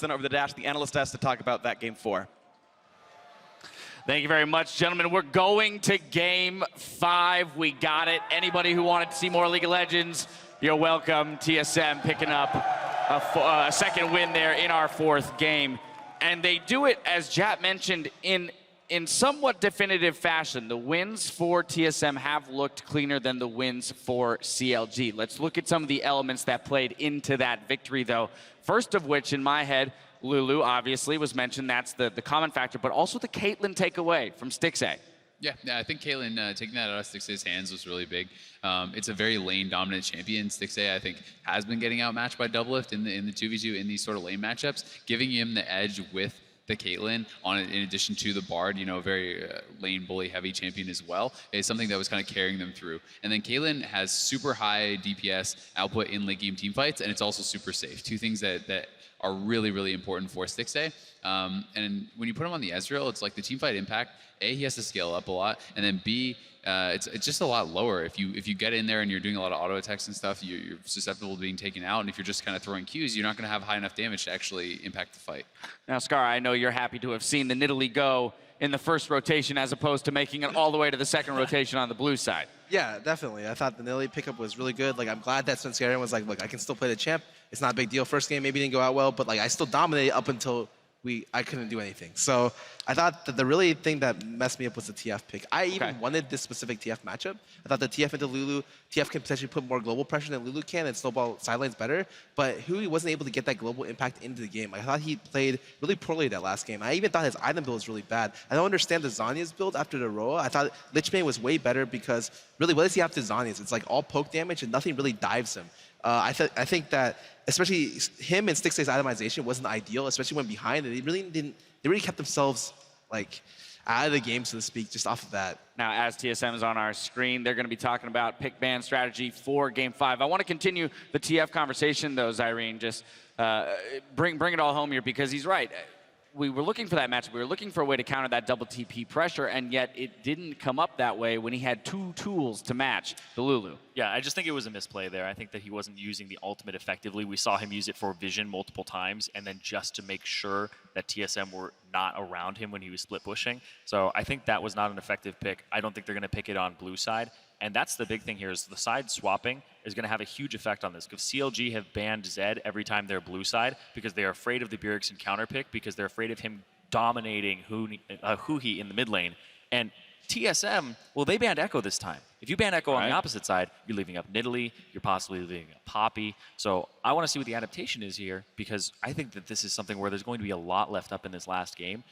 Then over the dash, the analyst has to talk about that game 4. Thank you very much, gentlemen. We're going to game 5. We got it. Anybody who wanted to see more League of Legends, you're welcome. TSM picking up a second win there in our 4th game. And they do it, as Jat mentioned, in somewhat definitive fashion. The wins for TSM have looked cleaner than the wins for CLG. Let's look at some of the elements that played into that victory, though. First of which, in my head, Lulu obviously was mentioned. That's the common factor, but also the Caitlyn takeaway from Stixxay. Yeah, I think Caitlyn taking that out of Stixxay's hands was really big. It's a very lane-dominant champion. Stixxay, I think, has been getting outmatched by Doublelift in the 2v2 in these sort of lane matchups, giving him the edge with the Caitlyn, in addition to the Bard, you know, very lane bully heavy champion as well, is something that was kind of carrying them through. And then Caitlyn has super high DPS output in late game team fights, and it's also super safe. Two things that are really, really important for Stixxay. And when you put him on the Ezreal, it's like the team fight impact, A, he has to scale up a lot, and then B, it's just a lot lower. If you get in there and you're doing a lot of auto attacks and stuff, you're susceptible to being taken out. And if you're just kind of throwing Qs, you're not going to have high enough damage to actually impact the fight. Now, Scarra, I know you're happy to have seen the Nidalee go in the first rotation as opposed to making it all the way to the second rotation on the blue side. Yeah, definitely. I thought the Nidalee pickup was really good. Like, I'm glad that Scarra was like, look, I can still play the champ. It's not a big deal. First game maybe didn't go out well, but like I still dominated up until I couldn't do anything. So I thought that the really thing that messed me up was the TF pick. I even wanted this specific TF matchup. I thought the TF into Lulu, TF can potentially put more global pressure than Lulu can and snowball side lanes better, but Hui wasn't able to get that global impact into the game. I thought he played really poorly that last game. I even thought his item build was really bad. I don't understand the Zhonya's build after the Roa. I thought Lichbane was way better because really what does he have to Zhonya's? It's like all poke damage and nothing really dives him. I think that especially him and Stixxay's itemization wasn't ideal, especially when behind, and they really kept themselves like out of the game, so to speak, just off of that. Now, as TSM is on our screen, they're going to be talking about pick ban strategy for Game 5. I want to continue the TF conversation, though, Zyrene. Just bring it all home here, because he's right. We were looking for that matchup. We were looking for a way to counter that double TP pressure, and yet it didn't come up that way when he had 2 tools to match the Lulu. Yeah, I just think it was a misplay there. I think that he wasn't using the ultimate effectively. We saw him use it for vision multiple times, and then just to make sure that TSM were not around him when he was split pushing. So I think that was not an effective pick. I don't think they're going to pick it on blue side. And that's the big thing here, is the side swapping is going to have a huge effect on this. Because CLG have banned Zed every time they're blue side because they're afraid of the Bjergsen counter pick, because they're afraid of him dominating Huhi in the mid lane. And TSM, well, they banned Echo this time. If you ban Echo on the opposite side, you're leaving up Nidalee, you're possibly leaving up Poppy. So I want to see what the adaptation is here, because I think that this is something where there's going to be a lot left up in this last game,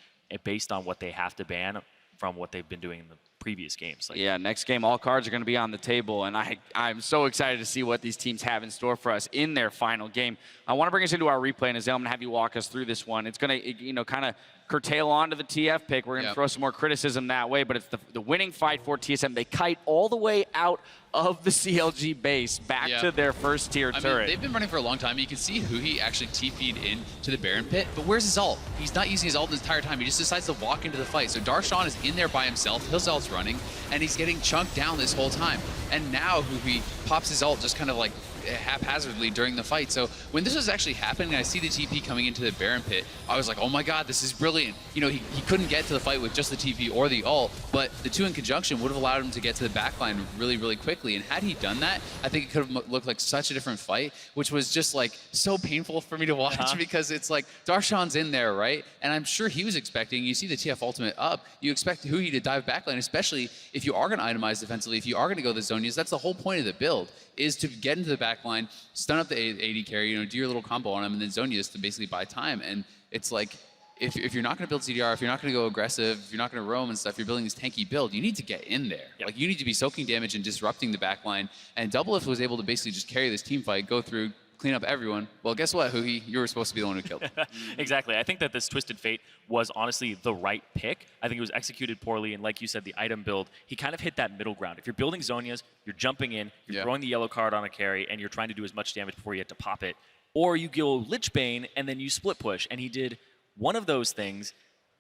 based on what they have to ban from what they've been doing in the previous games. Like, yeah, next game, all cards are going to be on the table, and I'm so excited to see what these teams have in store for us in their final game. I want to bring us into our replay, and Azale, I'm going to have you walk us through this one. It's going to, kind of curtail onto the TF pick. We're going to throw some more criticism that way, but it's the winning fight for TSM. They kite all the way out of the CLG base back to their first tier turret. I mean, they've been running for a long time. You can see Huhi actually TP'd into the Baron pit, but where's his ult? He's not using his ult the entire time. He just decides to walk into the fight. So Darshan is in there by himself. His ult's running, and he's getting chunked down this whole time. And now Huhi pops his ult just kind of like haphazardly during the fight. So when this was actually happening, and I see the TP coming into the Baron pit, I was like, oh my god, this is brilliant. You know, he couldn't get to the fight with just the TP or the ult, but the two in conjunction would have allowed him to get to the backline really, really quickly. And had he done that, I think it could have looked like such a different fight, which was just like so painful for me to watch, because it's like Darshan's in there, right? And I'm sure he was expecting, you see the TF ultimate up, you expect Huhi to dive backline, especially if you are going to itemize defensively, if you are going to go the Zhonya's. That's the whole point of the build, is to get into the back line, stun up the AD carry, do your little combo on him, and then Zhonya's to basically buy time. And it's like, if you're not going to build CDR, if you're not going to go aggressive, if you're not going to roam and stuff, you're building this tanky build, you need to get in there. Like, you need to be soaking damage and disrupting the back line. And Doublelift was able to basically just carry this team fight, go through, clean up everyone. Well, guess what, Huhi? You were supposed to be the one who killed him. Exactly. I think that this Twisted Fate was honestly the right pick. I think it was executed poorly, and like you said, the item build, he kind of hit that middle ground. If you're building Zhonya's, you're jumping in, you're throwing the yellow card on a carry, and you're trying to do as much damage before you have to pop it. Or you go Lichbane, and then you split push, and he did one of those things,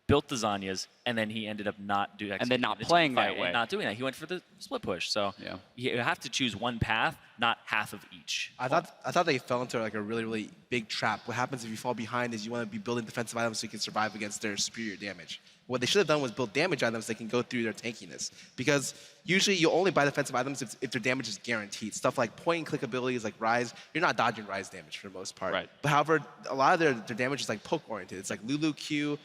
built the Zanyas, and then he ended up not doing And then not playing that way. Not doing that. He went for the split push. So Yeah. you have to choose one path, not half of each. I thought they fell into like a really big trap. What happens if you fall behind is you want to be building defensive items so you can survive against their superior damage. What they should have done was build damage items that can go through their tankiness. Because usually you only buy defensive items if their damage is guaranteed. Stuff like point and click abilities like Rise, you're not dodging Rise damage for the most part. Right. But however, a lot of their damage is like poke oriented. It's like Lulu Q,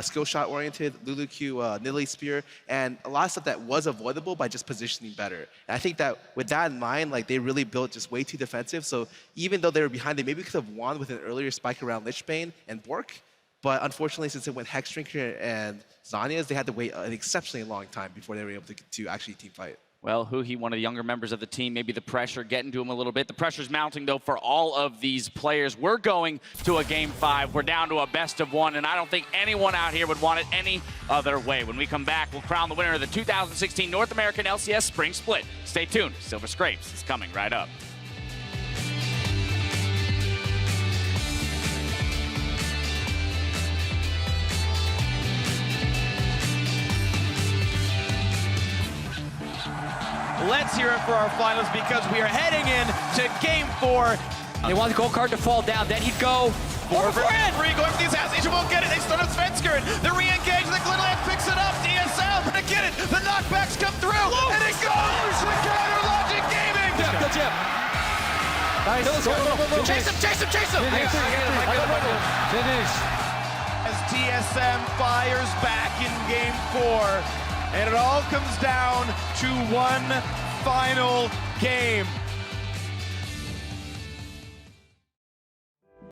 skill shot oriented, Lulu Q, Nidalee Spear, and a lot of stuff that was avoidable by just positioning better. And I think that with that in mind, like they really built just way too defensive. So even though they were behind, they maybe could have won with an earlier spike around Lichbane and Bork. But unfortunately, since it went Hex Drinker and Zanyas, they had to wait an exceptionally long time before they were able to actually team fight. Well, Huhi, one of the younger members of the team, maybe the pressure getting to him a little bit. The pressure's mounting, though, for all of these players. We're going to a Game 5. We're down to a best of 1, and I don't think anyone out here would want it any other way. When we come back, we'll crown the winner of the 2016 North American LCS Spring Split. Stay tuned. Silver Scrapes is coming right up. Let's hear it for our finalists because we are heading in to Game 4. They want the gold card to fall down, then he'd go Going for the assassination, won't get it. They start up Svensker. The re-engage, the Glitterland picks it up. TSM gonna get it. The knockbacks come through, and it goes to Counter Logic Gaming. Good chip. Nice. Go. Chase him. Finish. As TSM fires back in Game 4, and it all comes down to one final game.